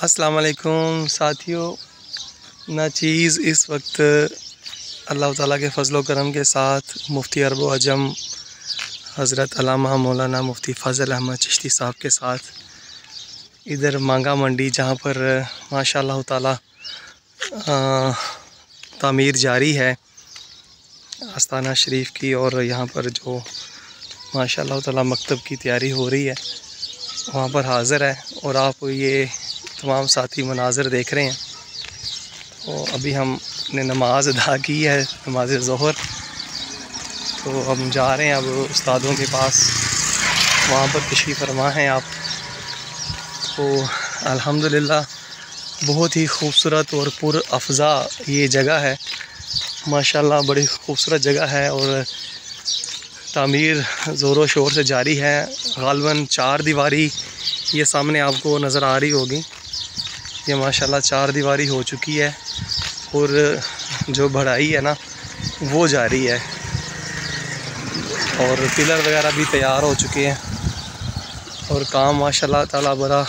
अस्सलाम वालेकुम साथियों, नाचीज़ इस वक्त अल्लाह ताला के फ़ज़ल करम के साथ मुफ्ती अरब व अजम हज़रत अल्लामा मौलाना मुफ्ती फ़ज़ल अहमद चिश्ती साहब के साथ इधर मांगा मंडी, जहाँ पर माशाअल्लाह ताला तामीर जारी है आस्ताना शरीफ की, और यहाँ पर जो माशाअल्लाह ताला मकतब की तैयारी हो रही है वहाँ पर हाज़िर है। और आप ये तमाम साथी मनाज़र देख रहे हैं। तो अभी हमने नमाज अदा की है, नमाज ज़ोहर, तो हम जा रहे हैं अब उस्तादों के पास, वहाँ पर तशरीफ़ फरमा हैं आप। तो अल्हम्दुलिल्लाह बहुत ही खूबसूरत और पुरअफ़ज़ा ये जगह है, माशाअल्लाह बड़ी खूबसूरत जगह है। और तामीर ज़ोरों शोर से जारी है। ग़ालिबन 4 दीवारी ये सामने आपको नज़र आ रही होगी, ये माशाअल्लाह 4 दीवारी हो चुकी है, और जो बढ़ाई है ना वो जारी है, और पिलर वगैरह भी तैयार हो चुके हैं, और काम माशाअल्लाह ताला बड़ा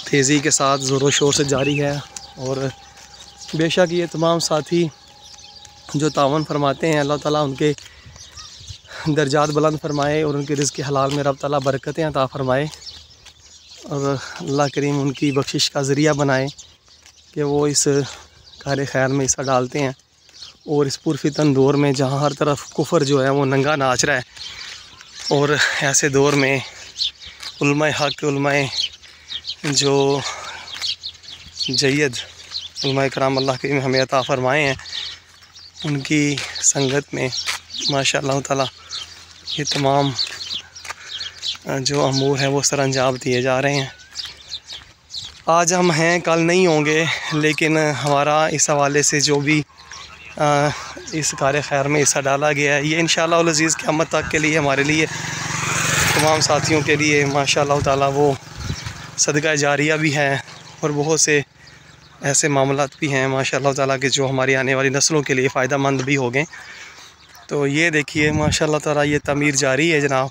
तेज़ी के साथ ज़ोरों शोर से जारी है। और बेशक ये तमाम साथी जो तावन फरमाते हैं, अल्लाह ताला उनके दर्जात बुलंद फरमाए और उनके रिज़्क़ हलाल में रब ताला बरकतें अता फरमाए, और अल्लाह करीम उनकी बख्शिश का ज़रिया बनाए कि वो इस कार खैर में हिस्सा डालते हैं। और इस पुरफितन दौर में जहाँ हर तरफ कुफर जो है वो नंगा नाच रहा है, और ऐसे दौर में उलमाए हक़, उलमाए जो जय्यद उलमाए कराम अल्लाह करीम हमें अता फ़रमाए हैं, उनकी संगत में माशाअल्लाह ताला ये तमाम जो अमूर हैं वो सर अंजाम दिए जा रहे हैं। आज हम हैं, कल नहीं होंगे, लेकिन हमारा इस हवाले से जो भी इस कार खैर में हिस्सा डाला गया है, ये इंशाअल्लाह उल अज़ीज़ क़यामत तक के लिए हमारे लिए तमाम साथियों के लिए माशाअल्लाह ताला वो सदका जारिया भी है, और बहुत से ऐसे मामलात भी हैं माशाअल्लाह ताला के जो हमारी आने वाली नस्लों के लिए फ़ायदा मंद भी हो गए। तो ये देखिए माशाअल्लाह ताला ये तमीर जारी है जनाब,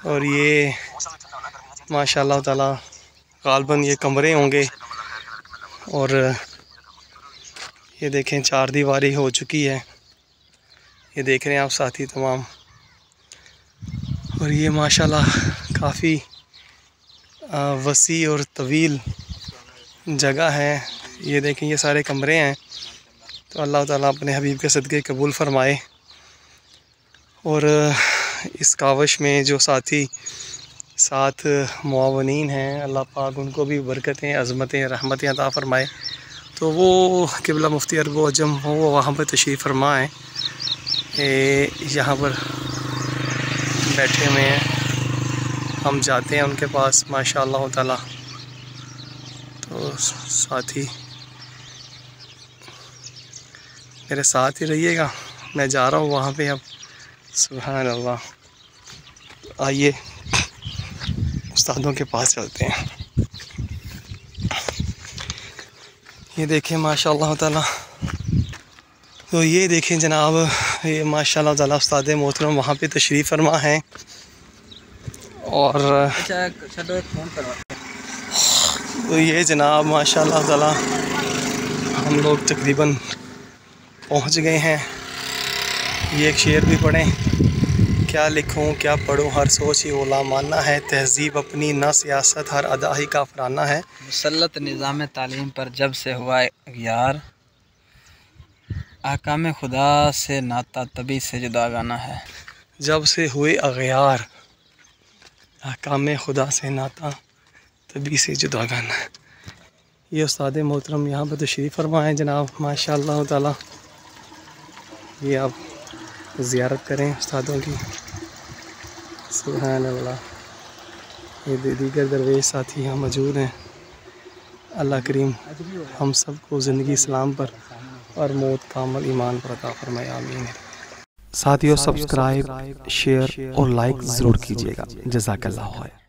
और ये माशाअल्लाह ताला ग़ालिबन ये कमरे होंगे, और ये देखें 4 दीवारी हो चुकी है, ये देख रहे हैं आप साथी तमाम। और ये माशाअल्लाह काफ़ी वसी और तवील जगह है। ये देखें ये सारे कमरे हैं। तो अल्लाह ताला अपने हबीब के सदक़े कबूल फ़रमाए, और इस कावश में जो साथी साथ मुआवनीन हैं, अल्लाह पाक उनको भी बरकतें, अज़मतें, रहमतें अता फ़रमाए। तो वो क़िबला मुफ्ती अरब व अजम हो वो वहाँ पर तशरीफ़ फरमा है, यहाँ पर बैठे हुए हैं, हम जाते हैं उनके पास माशाअल्लाह ताला। तो साथी मेरे साथ ही रहिएगा, मैं जा रहा हूँ वहाँ पे अब। सुभान अल्लाह, आइए उस्तादों के पास चलते हैं। ये देखें माशाअल्लाह ताला, तो ये देखें जनाब, ये माशाअल्लाह ताला उस्ताद मोहतरम वहाँ पे तशरीफ़ फरमा हैं। और तो ये जनाब माशाअल्लाह ताला हम लोग तकरीबन पहुँच गए हैं। ये एक शेर भी पढ़ें, क्या लिखूं क्या पढ़ूं हर सोच ही ओला मानना है, तहज़ीब अपनी न सियासत हर अदा ही काफराना है, मुसल्लत निज़ाम तालीम पर जब से हुआ यार, आकाम खुदा से नाता तभी से जुदा गाना है। जब से हुए अग़यार, आकाम खुदा से नाता तभी से जुदा गाना है। ये उस्ताद मोहतरम यहाँ पर तशरीफ़ फरमा है जनाब माशाअल्लाह ताला। ये आप ज़ियारत करें उस्तादों की। सुभान अल्लाह, ये दीगर दरवेश साथी यहाँ मौजूद हैं। अल्लाह करीम हम सब को ज़िंदगी इस्लाम पर और मौत कामल ईमान पर अता फरमाए, आमीन। साथियों सब्सक्राइब, शेयर और लाइक ज़रूर कीजिएगा। जज़ाकल्लाह खैर।